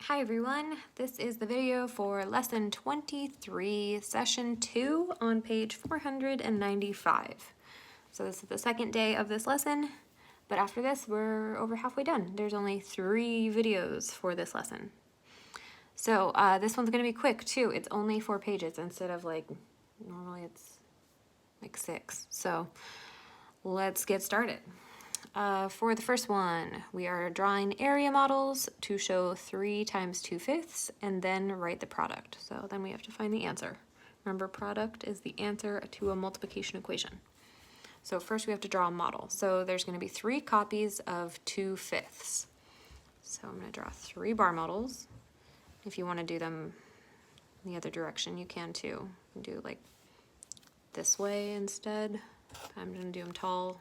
Hi everyone, this is the video for lesson 23, session 2 on page 495. So this is the second day of this lesson, but after this we're over halfway done. There's only 3 videos for this lesson. So this one's going to be quick too. It's only 4 pages instead of normally it's like 6. So let's get started. For the first one, we are drawing area models to show 3 times 2/5 and then write the product. So then we have to find the answer. Remember, product is the answer to a multiplication equation. So first we have to draw a model. So there's going to be 3 copies of 2/5. So I'm going to draw 3 bar models. If you want to do them the other direction, you can too. You can do like this way instead. I'm going to do them tall.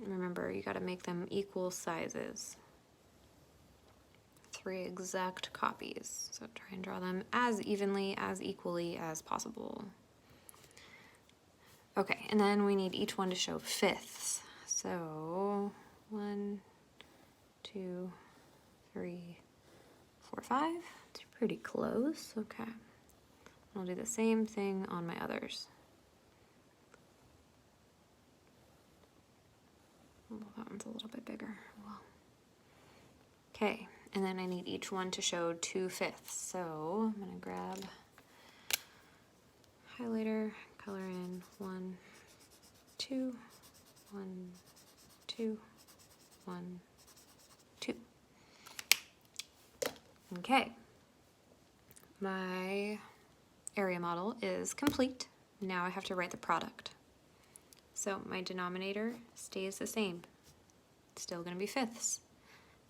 Remember, you got to make them equal sizes. 3 exact copies. So try and draw them as evenly, as equally as possible. Okay, and then we need each one to show fifths. So 1, 2, 3, 4, 5. It's pretty close. Okay. I'll do the same thing on my others. Well, that one's a little bit bigger. Well. Okay, and then I need each one to show 2/5. So I'm going to grab highlighter, color in 1, 2, 1, 2, 1, 2. Okay, my area model is complete. Now I have to write the product. So my denominator stays the same. It's still going to be fifths.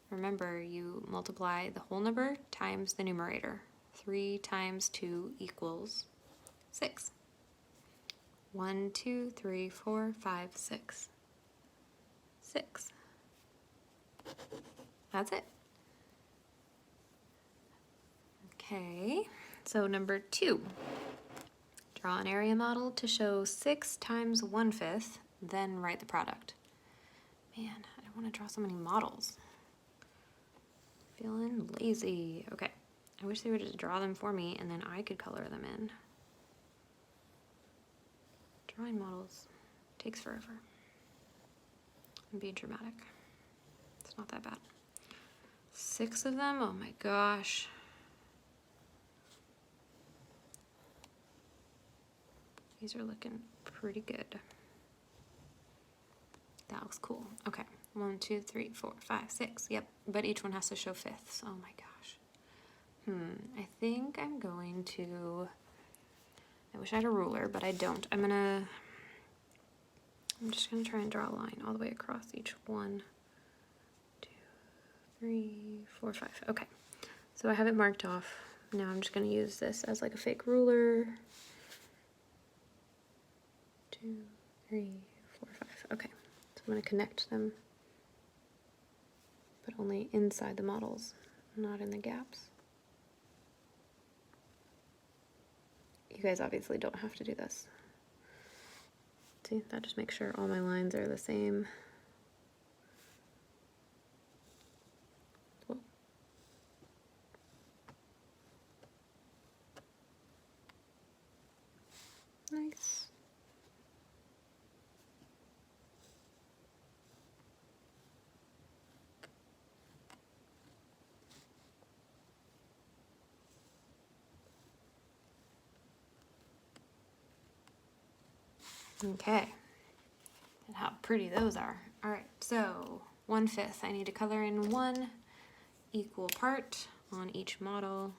Remember, you multiply the whole number times the numerator. 3 times 2 equals 6. 1, 2, 3, 4, 5, 6. 6. That's it. Okay, so number 2. Draw an area model to show 6 times 1/5, then write the product. Man, I don't want to draw so many models. Feeling lazy. Okay, I wish they would just draw them for me and then I could color them in. Drawing models takes forever. I'm being dramatic. It's not that bad. 6 of them? Oh my gosh. These are looking pretty good. That looks cool. Okay. 1, 2, 3, 4, 5, 6. Yep. But each one has to show fifths. Oh my gosh. I think I'm going to... I wish I had a ruler, but I don't. I'm just gonna try and draw a line all the way across each 1, 2, 3, 4, 5. Okay. So I have it marked off. Now I'm just gonna use this as like a fake ruler. 2, 3, 4, 5. Okay. So I'm going to connect them, but only inside the models, not in the gaps. You guys obviously don't have to do this. See, that just makes sure all my lines are the same. Whoa. Nice. Okay, and how pretty those are. All right, so 1/5. I need to color in 1 equal part on each model.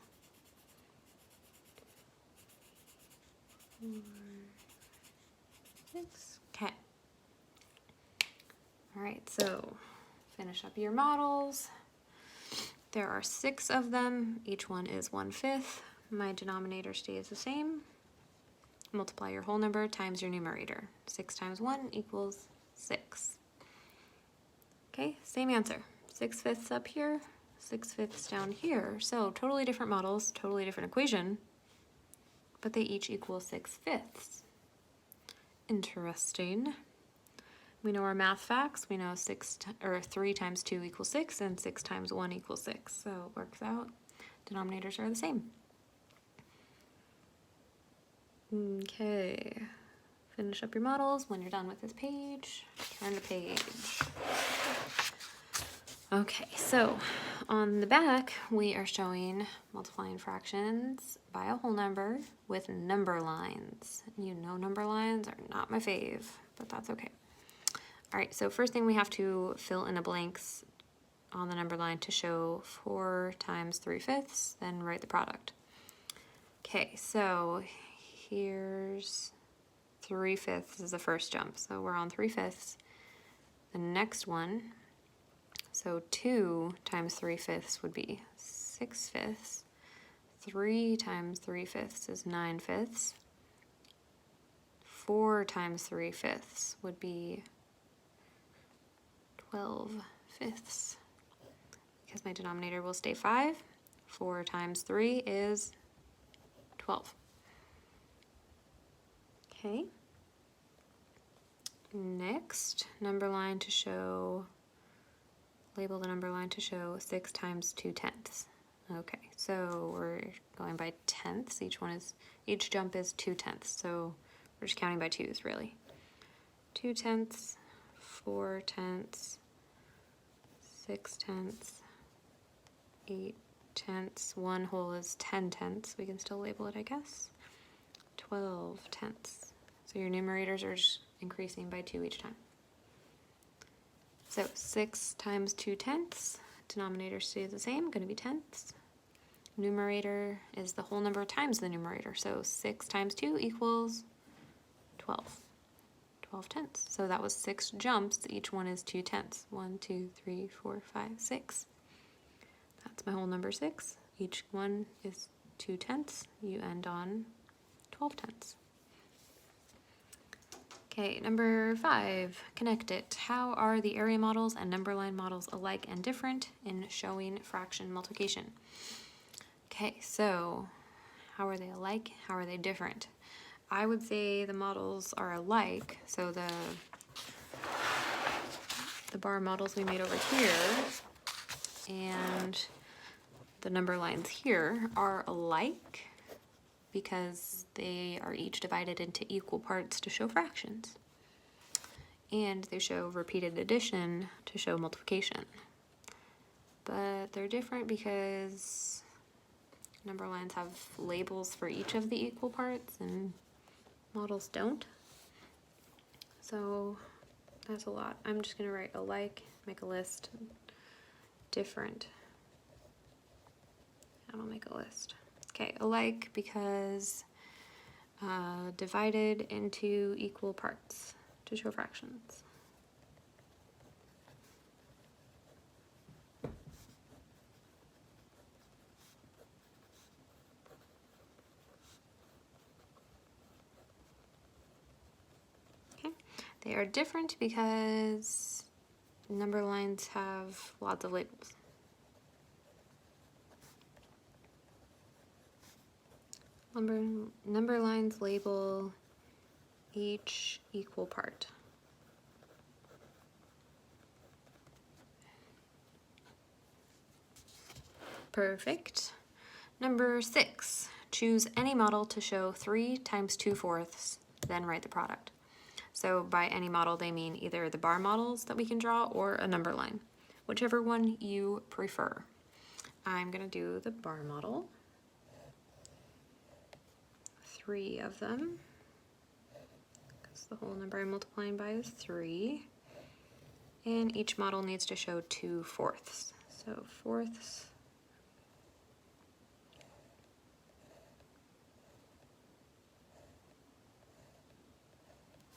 4, 6. Okay. All right, so finish up your models. There are 6 of them. Each one is 1/5. My denominator stays the same. Multiply your whole number times your numerator. 6 times 1 equals 6. Okay, same answer. 6/5 up here, 6/5 down here. So totally different models, totally different equation, but they each equal 6/5. Interesting. We know our math facts. We know 3 times 2 equals 6 and 6 times 1 equals 6. So it works out. Denominators are the same. Okay. Finish up your models. When you're done with this page, turn the page. Okay, so on the back, we are showing multiplying fractions by a whole number with number lines. You know number lines are not my fave, but that's okay. All right, so first thing we have to fill in the blanks on the number line to show 4 times 3/5, then write the product. Okay, so here's 3/5 is the first jump, so we're on 3/5. The next one, so 2 times 3/5 would be 6/5. 3 times 3/5 is 9/5. 4 times 3/5 would be 12/5. Because my denominator will stay 5. 4 times 3 is 12. Okay. Next, number line to show, label the number line to show 6 times 2/10. Okay, so we're going by tenths. Each jump is 2/10. So we're just counting by twos, really. 2/10, 4/10, 6/10, 8/10. 1 whole is 10/10. We can still label it, I guess. 12/10. So your numerators are just increasing by 2 each time. So 6 times 2/10, denominator stays the same, going to be tenths. Numerator is the whole number times the numerator, so 6 times 2 equals 12. 12/10. So that was 6 jumps, each one is 2/10. 1, 2, 3, 4, 5, 6. That's my whole number 6. Each one is 2/10. You end on 12/10. Okay, number 5, connect it. How are the area models and number line models alike and different in showing fraction multiplication? Okay, so how are they alike? How are they different? I would say the models are alike, so the bar models we made over here and the number lines here are alike because they are each divided into equal parts to show fractions. And they show repeated addition to show multiplication. But they're different because number lines have labels for each of the equal parts and models don't. So that's a lot. I'm just going to write alike, make a list, different. I don't make a list. Okay, alike because divided into equal parts to show fractions. Okay, they are different because number lines have lots of labels. Number lines label each equal part. Perfect. Number 6, choose any model to show 3 times 2/4, then write the product. So by any model, they mean either the bar models that we can draw or a number line, whichever one you prefer. I'm going to do the bar model. 3 of them, because the whole number I'm multiplying by is 3. And each model needs to show 2/4. So 4ths.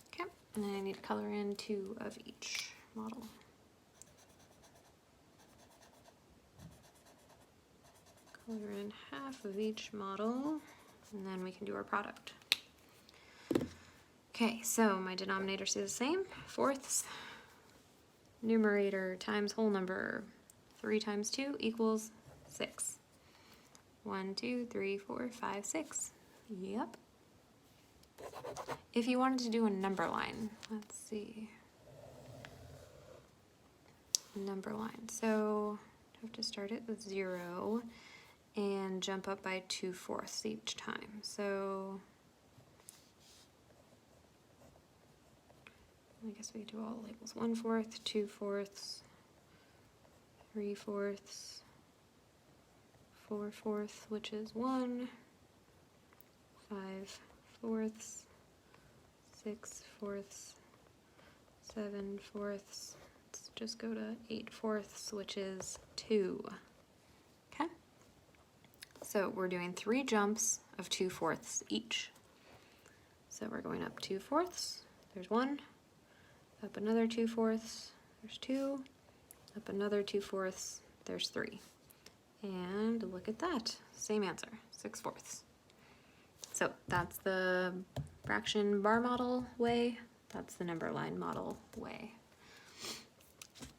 Okay, and then I need to color in 2 of each model. Color in half of each model, and then we can do our product. Okay, so my denominator stays the same, 4ths. Numerator times whole number. 3 times 2 equals 6. 1, 2, 3, 4, 5, 6. Yep. If you wanted to do a number line, let's see. number line. So I have to start at 0 and jump up by 2/4 each time. So I guess we do all the labels. 1/4, 2/4, 3/4, 4/4, which is 1, 5/4, 6/4, 7/4. Let's just go to 8/4, which is 2. Okay? So we're doing 3 jumps of 2/4 each. So we're going up 2/4, there's 1, up another 2/4, there's 2, up another 2/4, there's 3. And look at that, same answer, 6/4. So that's the fraction bar model way, that's the number line model way.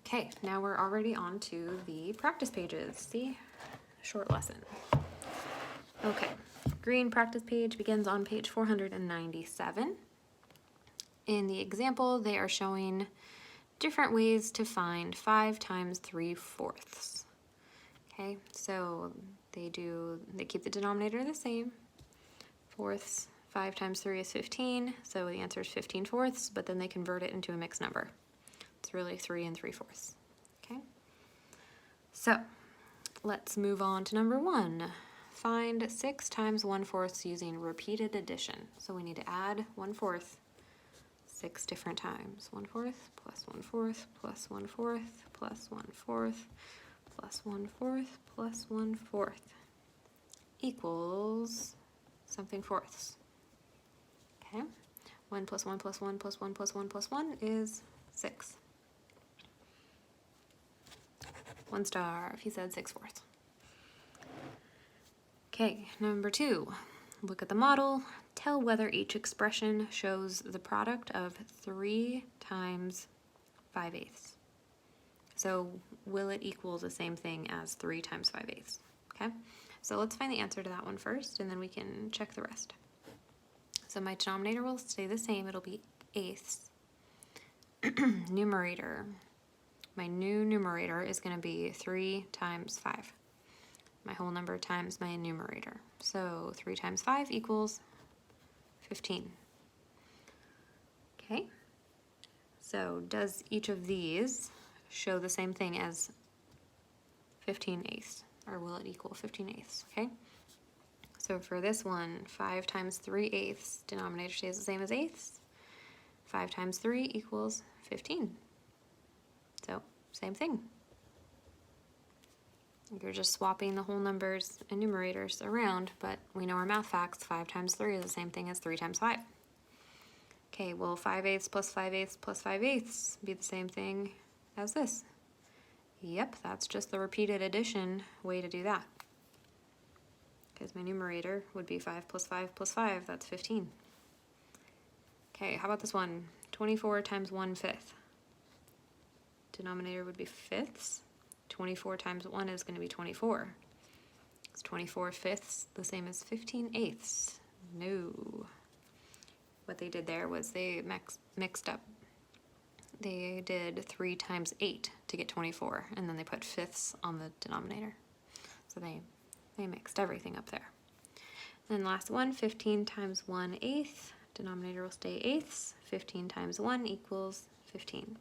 Okay, now we're already on to the practice pages. See, short lesson. Okay, green practice page begins on page 497. In the example, they are showing different ways to find 5 times 3/4. Okay, so they keep the denominator the same. Fourths, 5 times 3 is 15, so the answer is 15/4, but then they convert it into a mixed number. It's really 3 3/4. Okay, so let's move on to number 1. Find 6 times 1/4 using repeated addition. So we need to add 1/4 6 different times. 1/4 plus 1/4 plus 1/4 plus 1/4 plus 1/4 plus 1/4 equals something fourths. Okay, 1 plus 1 plus 1 plus 1 plus 1 plus 1 is 6. 1 star if he said 6/4. Okay, number 2. Look at the model. Tell whether each expression shows the product of 3 times 5/8. So will it equal the same thing as 3 times 5/8? Okay, so let's find the answer to that one first, and then we can check the rest. So my denominator will stay the same. It'll be 8ths. Numerator. My new numerator is going to be 3 times 5. My whole number times my numerator. So 3 times 5 equals 15. Okay, so does each of these show the same thing as 15/8, or will it equal 15/8? Okay, so for this one, 5 times 3/8, denominator stays the same as 8ths. 5 times 3 equals 15. So same thing. You're just swapping the whole numbers and numerators around, but we know our math facts. 5 times 3 is the same thing as 3 times 5. Okay, will 5/8 plus 5/8 plus 5/8 be the same thing as this? Yep, that's just the repeated addition way to do that. Because my numerator would be 5 plus 5 plus 5, that's 15. Okay, how about this one? 24 times 1/5. Denominator would be fifths. 24 times 1 is going to be 24. Is 24/5 the same as 15/8? No. What they did there was they mixed up. They did 3 times 8 to get 24, and then they put fifths on the denominator. So they mixed everything up there. Then last one, 15 times 1/8. Denominator will stay 8ths. 15 times 1 equals 15.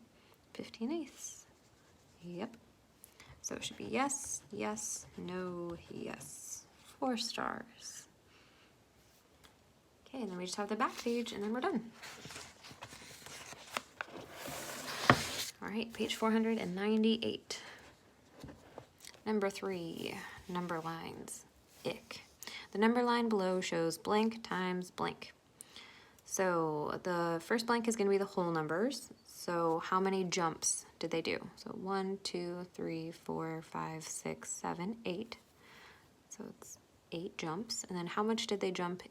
15/8. Yep. So it should be yes, yes, no, yes. 4 stars. Okay, and then we just have the back page, and then we're done. All right, page 498. Number 3, number lines, ick. The number line below shows blank times blank. So the first blank is going to be the whole numbers. So how many jumps did they do? So 1, 2, 3, 4, 5, 6, 7, 8. So it's 8 jumps. And then how much did they jump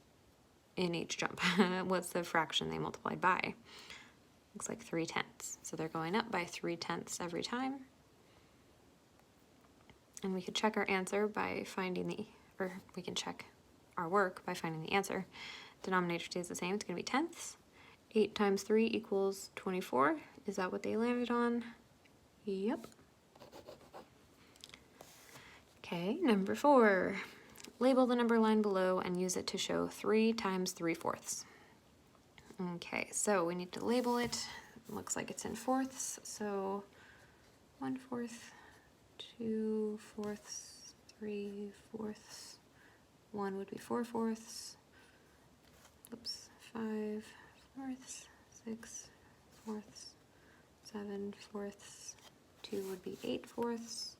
in each jump? What's the fraction they multiplied by? Looks like 3/10. So they're going up by 3/10 every time. And we could check our answer by finding we can check our work by finding the answer. Denominator stays the same, it's going to be tenths. 8 times 3 equals 24. Is that what they landed on? Yep. Okay, number 4. Label the number line below and use it to show 3 times 3/4. Okay, so we need to label it. Looks like it's in fourths, so 1/4, 2/4, 3/4. 1 would be 4/4. Oops, 5/4, 6/4, 7/4. 2 would be 8/4.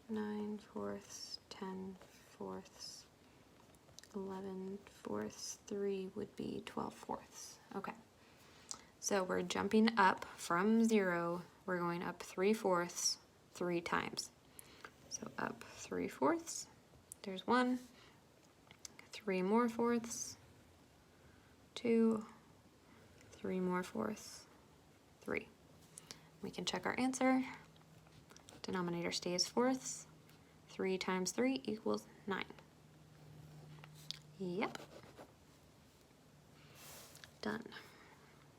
9/4, 10/4, 11/4. 3 would be 12/4. Okay, so we're jumping up from 0. We're going up 3/4 3 times. So up 3/4. There's 1. 3 more fourths. 2. 3 more fourths. 3. We can check our answer. Denominator stays fourths. 3 times 3 equals 9. Yep. Done.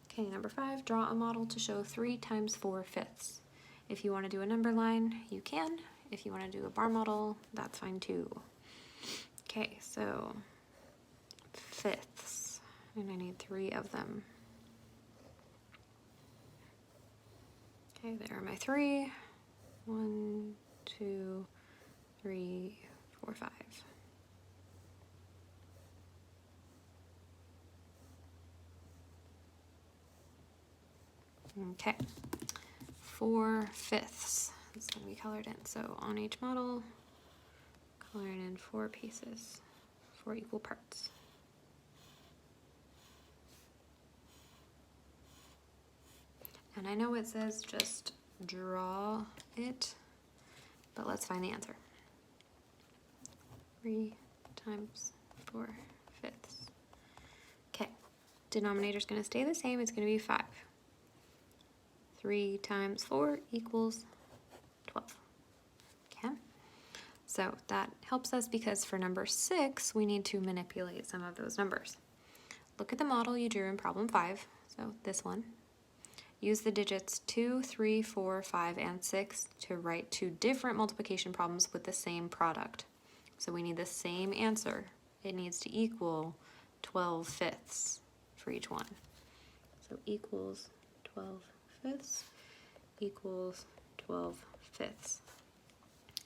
Okay, number 5, draw a model to show 3 times 4/5. If you want to do a number line, you can. If you want to do a bar model, that's fine too. Okay, so fifths, and I need 3 of them. Okay, there are my 3. 1, 2, 3, 4, 5. Okay, 4/5. It's going to be colored in. So on each model, color it in 4 pieces, 4 equal parts. And I know it says just draw it, but let's find the answer. 3 times 4/5. Okay, denominator's going to stay the same. It's going to be 5. 3 times 4 equals 12. Okay, so that helps us because for number 6, we need to manipulate some of those numbers. Look at the model you drew in problem 5, so this one. Use the digits 2, 3, 4, 5, and 6 to write 2 different multiplication problems with the same product. So we need the same answer. It needs to equal 12/5 for each one. So equals 12/5 equals 12/5.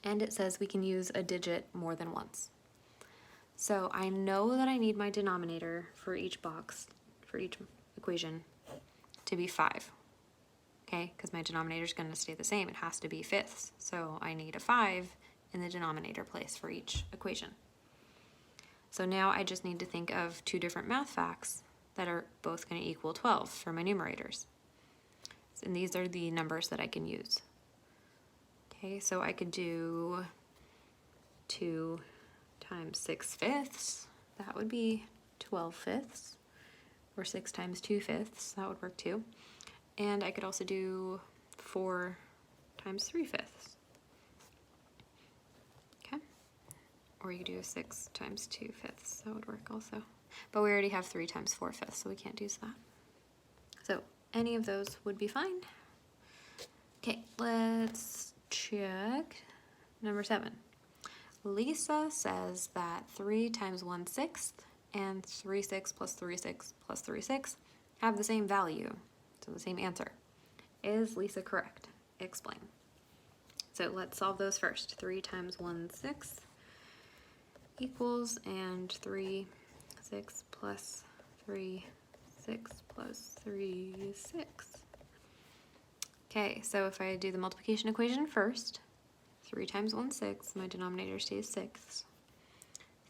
And it says we can use a digit more than once. So I know that I need my denominator for each box, for each equation, to be 5. Okay, because my denominator is going to stay the same. It has to be fifths. So I need a 5 in the denominator place for each equation. So now I just need to think of 2 different math facts that are both going to equal 12 for my numerators. And these are the numbers that I can use. Okay, so I could do 2 times 6/5. That would be 12/5. Or 6 times 2/5. That would work too. And I could also do 4 times 3/5. Okay. Or you could do 6 times 2/5. That would work also. But we already have 3 times 4/5, so we can't use that. So any of those would be fine. Okay, let's check number 7. Lisa says that 3 times 1/6 and 3/6 plus 3/6 plus 3/6 have the same value, so the same answer. Is Lisa correct? Explain. So let's solve those first. 3 times 1/6 equals, and 3/6 plus 3/6 plus 3/6. Okay, so if I do the multiplication equation first, 3 times 1/6, my denominator stays 6.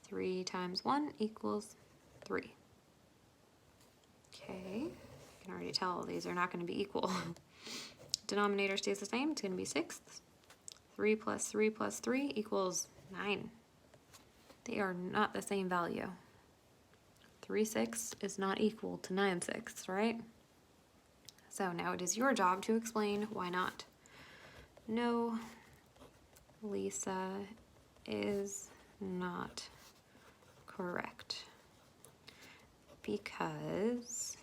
3 times 1 equals 3. Okay, I can already tell these are not going to be equal. Denominator stays the same, it's going to be 6. 3 plus 3 plus 3 equals 9. They are not the same value. 3/6 is not equal to 9/6, right? So now it is your job to explain why not. No, Lisa is not correct because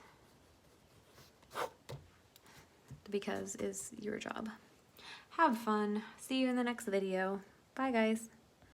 is your job. Have fun. See you in the next video. Bye, guys.